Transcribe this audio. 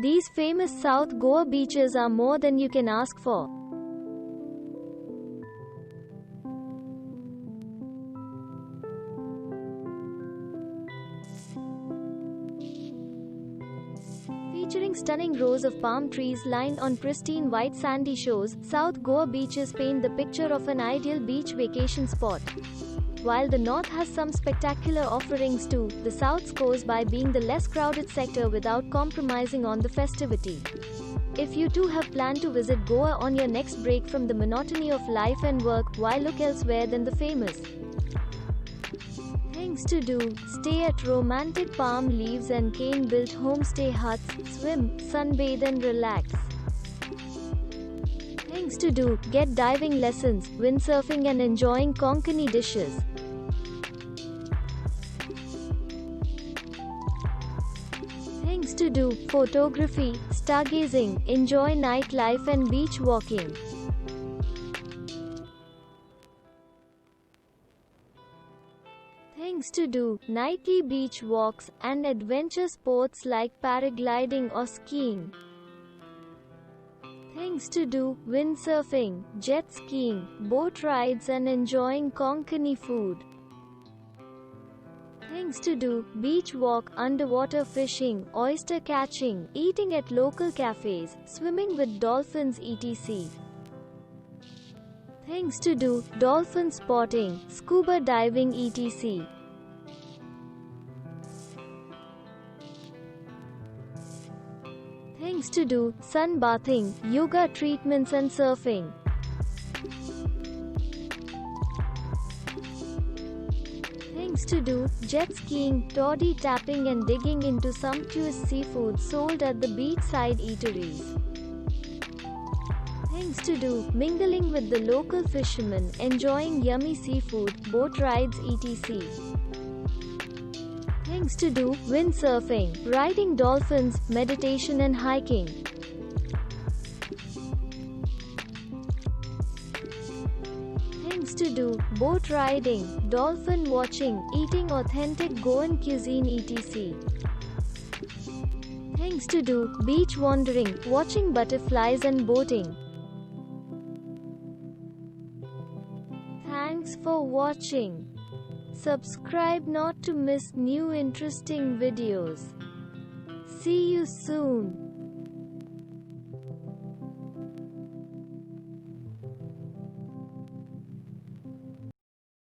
These famous South Goa beaches are more than you can ask for. Featuring stunning rows of palm trees lined on pristine white sandy shores, South Goa beaches paint the picture of an ideal beach vacation spot. While the north has some spectacular offerings too, the south scores by being the less crowded sector without compromising on the festivity. If you too have planned to visit Goa on your next break from the monotony of life and work, why look elsewhere than the famous things to do? Stay at romantic palm leaves and cane-built homestay huts, swim, sunbathe and relax. Things to do: get diving lessons, windsurfing and enjoying Konkani dishes. Things to do: photography, stargazing, enjoy nightlife and beach walking. Things to do: nightly beach walks, and adventure sports like paragliding or skiing. Things to do: windsurfing, jet skiing, boat rides and enjoying Konkani food. Things to do: beach walk, underwater fishing, oyster catching, eating at local cafes, swimming with dolphins etc. Things to do: dolphin spotting, scuba diving etc. Things to do: sunbathing, yoga treatments and surfing. Things to do: jet skiing, toddy tapping and digging into sumptuous seafood sold at the beachside eateries. Things to do: mingling with the local fishermen, enjoying yummy seafood, boat rides etc. Things to do: windsurfing, riding dolphins, meditation and hiking. Things to do: boat riding, dolphin watching, eating authentic Goan cuisine etc. Things to do: beach wandering, watching butterflies and boating. Thanks for watching. Subscribe not to miss new interesting videos. See you soon.